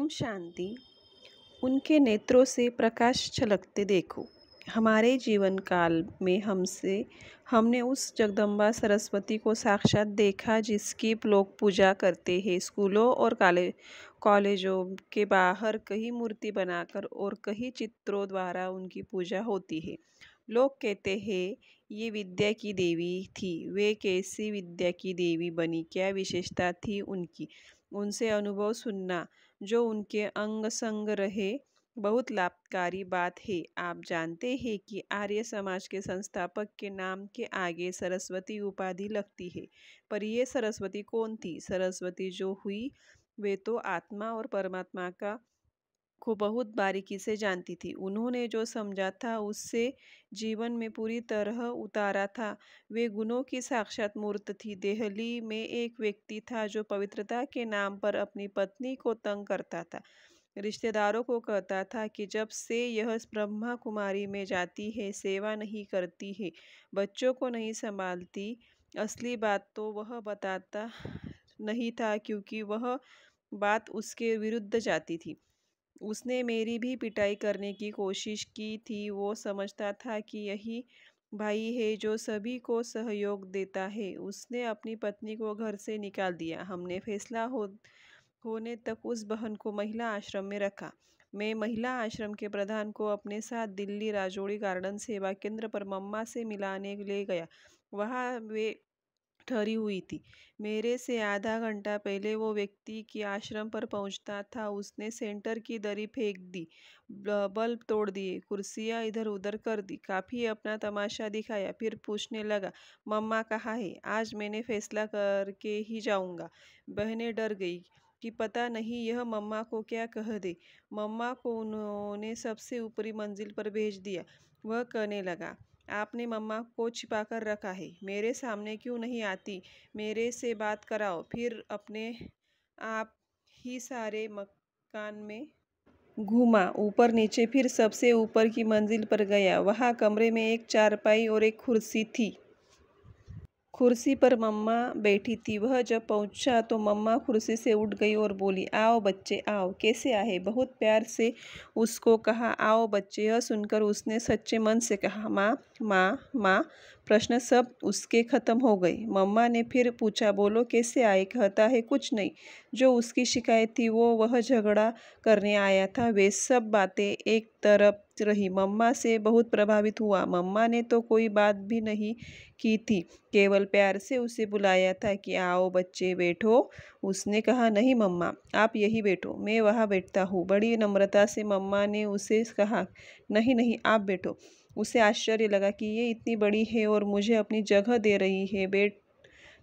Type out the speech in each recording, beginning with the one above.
ओम शांति। उनके नेत्रों से प्रकाश छलकते देखो। हमारे जीवन काल में हमने उस जगदम्बा सरस्वती को साक्षात देखा जिसकी लोग पूजा करते हैं। स्कूलों और कॉलेजों के बाहर कहीं मूर्ति बनाकर और कहीं चित्रों द्वारा उनकी पूजा होती है। लोग कहते हैं ये विद्या की देवी थी। वे कैसी विद्या की देवी बनी, क्या विशेषता थी उनकी? उनसे अनुभव सुनना जो उनके अंग संग रहे बहुत लाभकारी बात है। आप जानते हैं कि आर्य समाज के संस्थापक के नाम के आगे सरस्वती उपाधि लगती है, पर ये सरस्वती कौन थी? सरस्वती जो हुई वे तो आत्मा और परमात्मा को बहुत बारीकी से जानती थी। उन्होंने जो समझा था उससे जीवन में पूरी तरह उतारा था। वे गुणों की साक्षात मूर्त थी। दिल्ली में एक व्यक्ति था जो पवित्रता के नाम पर अपनी पत्नी को तंग करता था। रिश्तेदारों को कहता था कि जब से यह ब्रह्मा कुमारी में जाती है, सेवा नहीं करती है, बच्चों को नहीं संभालती। असली बात तो वह बताता नहीं था क्योंकि वह बात उसके विरुद्ध जाती थी। उसने मेरी भी पिटाई करने की कोशिश की थी। वो समझता था कि यही भाई है जो सभी को सहयोग देता है। उसने अपनी पत्नी को घर से निकाल दिया। हमने फैसला होने तक उस बहन को महिला आश्रम में रखा। मैं महिला आश्रम के प्रधान को अपने साथ दिल्ली राजौरी गार्डन सेवा केंद्र पर मम्मा से मिलाने ले गया। वहाँ वे ठहरी हुई थी। मेरे से आधा घंटा पहले वो व्यक्ति की आश्रम पर पहुंचता था। उसने सेंटर की दरी फेंक दी, बल्ब तोड़ दिए, कुर्सियां इधर उधर कर दी, काफ़ी अपना तमाशा दिखाया। फिर पूछने लगा, मम्मा कहाँ है? आज मैंने फैसला करके ही जाऊंगा। बहनें डर गई कि पता नहीं यह मम्मा को क्या कह दे। मम्मा को उन्होंने सबसे ऊपरी मंजिल पर भेज दिया। वह कहने लगा, आपने मम्मा को छिपा कर रखा है, मेरे सामने क्यों नहीं आती? मेरे से बात कराओ। फिर अपने आप ही सारे मकान में घूमा, ऊपर नीचे, फिर सबसे ऊपर की मंजिल पर गया। वहाँ कमरे में एक चारपाई और एक कुर्सी थी। कुर्सी पर मम्मा बैठी थी। वह जब पहुंचा तो मम्मा कुर्सी से उठ गई और बोली, आओ बच्चे आओ। कैसे आए? बहुत प्यार से उसको कहा, आओ बच्चे। यह सुनकर उसने सच्चे मन से कहा, माँ माँ माँ। प्रश्न सब उसके खत्म हो गए। मम्मा ने फिर पूछा, बोलो कैसे आए? कहता है कुछ नहीं। जो उसकी शिकायत थी वह झगड़ा करने आया था। वे सब बातें एक तरफ रही। मम्मा से बहुत प्रभावित हुआ। मम्मा ने तो कोई बात भी नहीं की थी, केवल प्यार से उसे बुलाया था कि आओ बच्चे बैठो। उसने कहा, नहीं मम्मा, आप यही बैठो, मैं वहाँ बैठता हूँ। बड़ी नम्रता से मम्मा ने उसे कहा, नहीं नहीं आप बैठो। उसे आश्चर्य लगा कि ये इतनी बड़ी है और मुझे अपनी जगह दे रही है। बैठ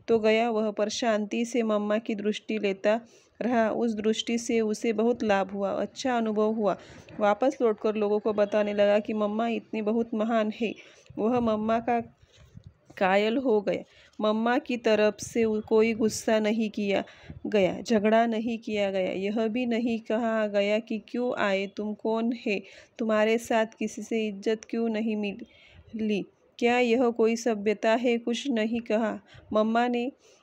तो गया वह, पर शांति से मम्मा की दृष्टि लेता रहा। उस दृष्टि से उसे बहुत लाभ हुआ, अच्छा अनुभव हुआ। वापस लौटकर लोगों को बताने लगा कि मम्मा इतनी बहुत महान है। वह मम्मा का कायल हो गया। मम्मा की तरफ से कोई गुस्सा नहीं किया गया, झगड़ा नहीं किया गया, यह भी नहीं कहा गया कि क्यों आए, तुम कौन है, तुम्हारे साथ किसी से इज्जत क्यों नहीं मिली, क्या यह कोई सभ्यता है? कुछ नहीं कहा।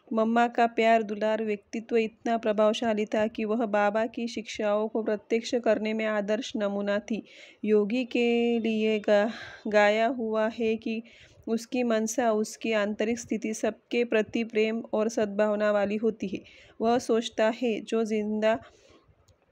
मम्मा का प्यार दुलार व्यक्तित्व इतना प्रभावशाली था कि वह बाबा की शिक्षाओं को प्रत्यक्ष करने में आदर्श नमूना थी। योगी के लिए गाया हुआ है कि उसकी मनसा, उसकी आंतरिक स्थिति सबके प्रति प्रेम और सद्भावना वाली होती है। वह सोचता है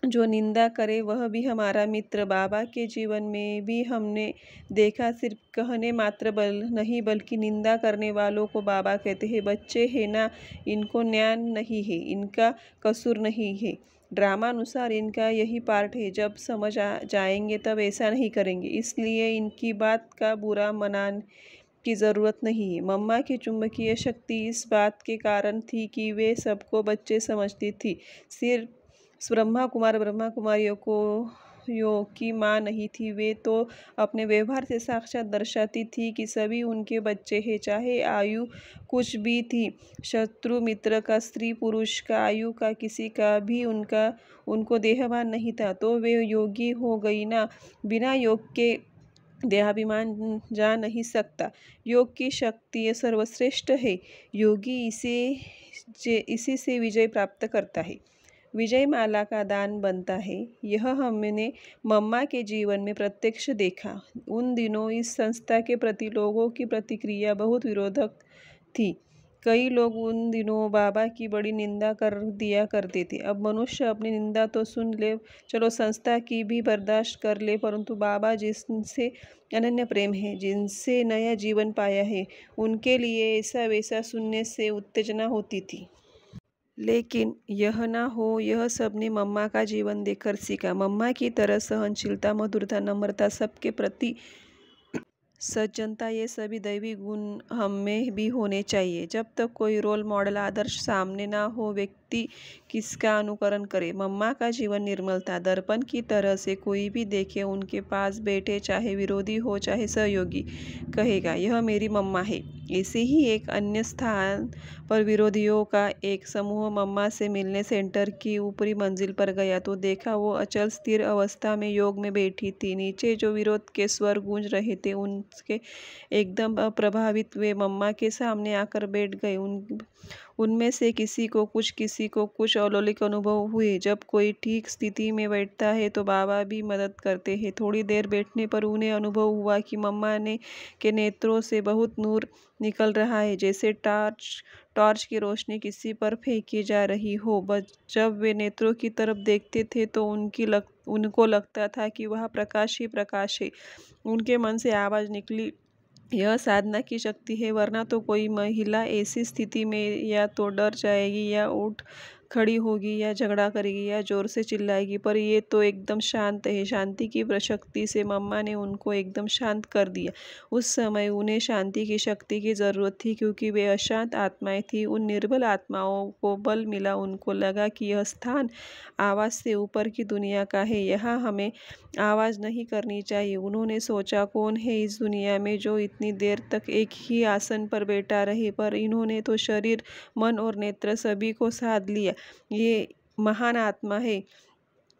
जो निंदा करे वह भी हमारा मित्र। बाबा के जीवन में भी हमने देखा, सिर्फ कहने मात्र नहीं बल्कि निंदा करने वालों को बाबा कहते हैं। बच्चे हैं ना, इनको ज्ञान नहीं है, इनका कसूर नहीं है। ड्रामानुसार इनका यही पार्ट है। जब समझ जाएंगे तब ऐसा नहीं करेंगे। इसलिए इनकी बात का बुरा मनाने की ज़रूरत नहीं है। मम्मा की चुंबकीय शक्ति इस बात के कारण थी कि वे सबको बच्चे समझती थी। सिर्फ ब्रह्मा कुमारियों की माँ नहीं थी। वे तो अपने व्यवहार से साक्षात दर्शाती थी कि सभी उनके बच्चे हैं, चाहे आयु कुछ भी थी, शत्रु मित्र का, स्त्री पुरुष का, आयु का, किसी का भी उनको देहभान नहीं था। तो वे योगी हो गई ना। बिना योग के देहाभिमान जा नहीं सकता। योग की शक्ति सर्वश्रेष्ठ है। योगी इसी से विजय प्राप्त करता है। विजय माला का दान बनता है। यह हमने मम्मा के जीवन में प्रत्यक्ष देखा। उन दिनों इस संस्था के प्रति लोगों की प्रतिक्रिया बहुत विरोधक थी। कई लोग उन दिनों बाबा की बड़ी निंदा कर दिया करते थे। अब मनुष्य अपनी निंदा तो सुन ले, चलो संस्था की भी बर्दाश्त कर ले, परंतु बाबा जिनसे अनन्य प्रेम है, जिनसे नया जीवन पाया है, उनके लिए ऐसा वैसा सुनने से उत्तेजना होती थी। लेकिन यह ना हो, यह सबने मम्मा का जीवन देखकर सीखा। मम्मा की तरह सहनशीलता, मधुरता, नम्रता, सबके प्रति सज्जनता, ये सभी दैवी गुण हम में भी होने चाहिए। जब तक कोई रोल मॉडल आदर्श सामने ना हो, व्यक्ति किसका अनुकरण करे। मम्मा का जीवन निर्मल था। दर्पण की तरह से कोई भी देखे, उनके पास बैठे, चाहे विरोधी हो चाहे सहयोगी, कहेगा यह मेरी मम्मा है। ऐसे ही एक अन्य स्थान पर विरोधियों का एक समूह मम्मा से मिलने सेंटर की ऊपरी मंजिल पर गया तो देखा वो अचल स्थिर अवस्था में योग में बैठी थी। नीचे जो विरोध के स्वर गूंज रहे थे उनके एकदम अप्रभावित वे मम्मा के सामने आकर बैठ गए। उनमें से किसी को कुछ अलौकिक अनुभव हुए। जब कोई ठीक स्थिति में बैठता है तो बाबा भी मदद करते हैं। थोड़ी देर बैठने पर उन्हें अनुभव हुआ कि मम्मा ने के नेत्रों से बहुत नूर निकल रहा है, जैसे टॉर्च की रोशनी किसी पर फेंकी जा रही हो। जब वे नेत्रों की तरफ देखते थे तो उनको लगता था कि वह प्रकाश ही प्रकाश है। उनके मन से आवाज़ निकली, यह साधना की शक्ति है, वरना तो कोई महिला ऐसी स्थिति में या तो डर जाएगी या उठ खड़ी होगी या झगड़ा करेगी या जोर से चिल्लाएगी, पर ये तो एकदम शांत है। शांति की शक्ति से मम्मा ने उनको एकदम शांत कर दिया। उस समय उन्हें शांति की शक्ति की ज़रूरत थी, क्योंकि वे अशांत आत्माएं थीं। उन निर्बल आत्माओं को बल मिला। उनको लगा कि यह स्थान आवाज़ से ऊपर की दुनिया का है, यहाँ हमें आवाज़ नहीं करनी चाहिए। उन्होंने सोचा, कौन है इस दुनिया में जो इतनी देर तक एक ही आसन पर बैठा रहे, पर इन्होंने तो शरीर, मन और नेत्र सभी को साध लिया। ये महान आत्मा है।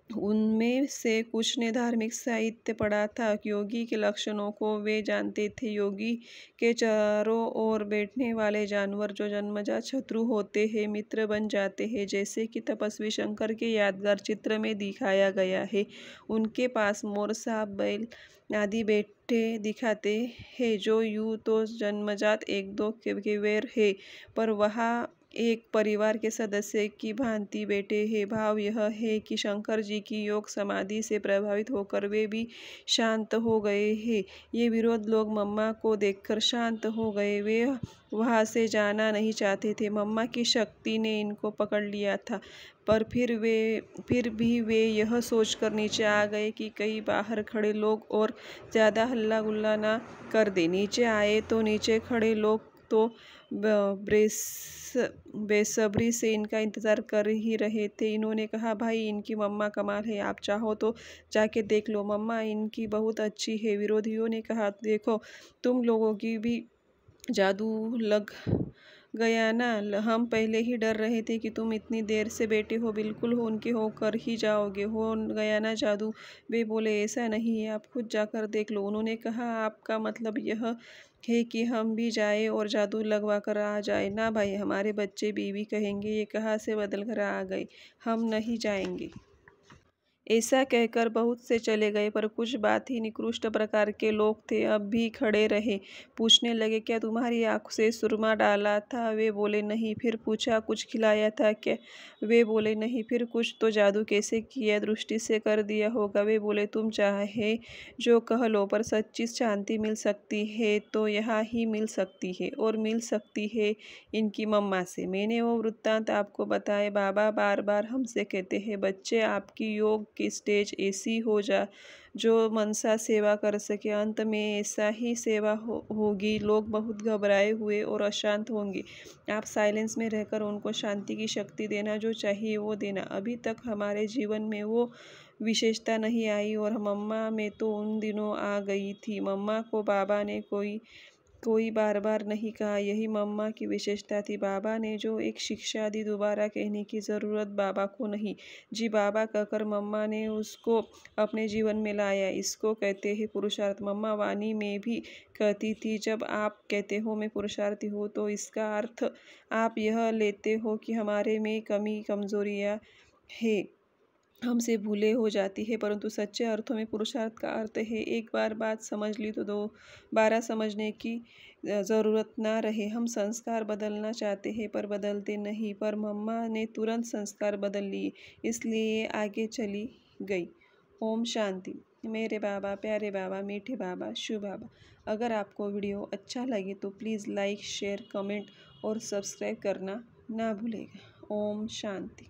उनमें से कुछ ने धार्मिक साहित्य पढ़ा था। योगी के लक्षणों को वे जानते थे। योगी के चारों ओर बैठने वाले जानवर जो जन्मजात शत्रु होते हैं, मित्र बन जाते हैं, जैसे कि तपस्वी शंकर के यादगार चित्र में दिखाया गया है। उनके पास मोर, सांप, बैल आदि बैठे दिखाते हैं, जो यूं तो जन्मजात एक दो के वैर है, पर वहाँ एक परिवार के सदस्य की भांति बैठे हैं। भाव यह है कि शंकर जी की योग समाधि से प्रभावित होकर वे भी शांत हो गए हैं। ये विरोध लोग मम्मा को देखकर शांत हो गए। वे वहाँ से जाना नहीं चाहते थे। मम्मा की शक्ति ने इनको पकड़ लिया था, पर फिर भी वे यह सोचकर नीचे आ गए कि कहीं बाहर खड़े लोग और ज़्यादा हल्ला गुल्ला ना कर दे। नीचे आए तो नीचे खड़े लोग तो बेसब्री से इनका इंतज़ार कर ही रहे थे। इन्होंने कहा, भाई इनकी मम्मा कमाल है, आप चाहो तो जाके देख लो, मम्मा इनकी बहुत अच्छी है। विरोधियों ने कहा, देखो तुम लोगों की भी जादू लग गया ना, हम पहले ही डर रहे थे कि तुम इतनी देर से बैठे हो, बिल्कुल हो उनके होकर ही जाओगे, हो गया ना जादू। वे बोले, ऐसा नहीं है, आप खुद जाकर देख लो। उन्होंने कहा, आपका मतलब यह है कि हम भी जाए और जादू लगवा कर आ जाए? ना भाई, हमारे बच्चे बीवी कहेंगे ये कहाँ से बदल कर आ गए, हम नहीं जाएंगे। ऐसा कहकर बहुत से चले गए, पर कुछ बात ही निकृष्ट प्रकार के लोग थे, अब भी खड़े रहे। पूछने लगे, क्या तुम्हारी आँख से सुरमा डाला था? वे बोले, नहीं। फिर पूछा, कुछ खिलाया था क्या? वे बोले, नहीं। फिर कुछ तो जादू कैसे किया? दृष्टि से कर दिया होगा। वे बोले, तुम चाहे जो कह लो, पर सच्ची शांति मिल सकती है तो यहाँ ही मिल सकती है, और मिल सकती है इनकी मम्मा से। मैंने वो वृत्तांत आपको बताए। बाबा बार बार हमसे कहते हैं, बच्चे आपकी योग की स्टेज ऐसी हो जा जो मनसा सेवा कर सके। अंत में ऐसा ही सेवा होगी। लोग बहुत घबराए हुए और अशांत होंगे। आप साइलेंस में रहकर उनको शांति की शक्ति देना, जो चाहिए वो देना। अभी तक हमारे जीवन में वो विशेषता नहीं आई, और मम्मा में तो उन दिनों आ गई थी। मम्मा को बाबा ने कोई बार बार नहीं कहा, यही मम्मा की विशेषता थी। बाबा ने जो एक शिक्षा दी, दोबारा कहने की ज़रूरत बाबा को नहीं। जी बाबा कहकर मम्मा ने उसको अपने जीवन में लाया। इसको कहते हैं पुरुषार्थ। मम्मा वाणी में भी कहती थी, जब आप कहते हो मैं पुरुषार्थी हूँ, तो इसका अर्थ आप यह लेते हो कि हमारे में कमी कमजोरियाँ है हमसे भूले हो जाती है, परंतु सच्चे अर्थों में पुरुषार्थ का अर्थ है एक बार बात समझ ली तो दोबारा समझने की ज़रूरत ना रहे। हम संस्कार बदलना चाहते हैं पर बदलते नहीं, पर मम्मा ने तुरंत संस्कार बदल लिए, इसलिए आगे चली गई। ओम शांति। मेरे बाबा, प्यारे बाबा, मीठे बाबा, शिव बाबा। अगर आपको वीडियो अच्छा लगे तो प्लीज़ लाइक, शेयर, कमेंट और सब्सक्राइब करना ना भूलेगा। ओम शांति।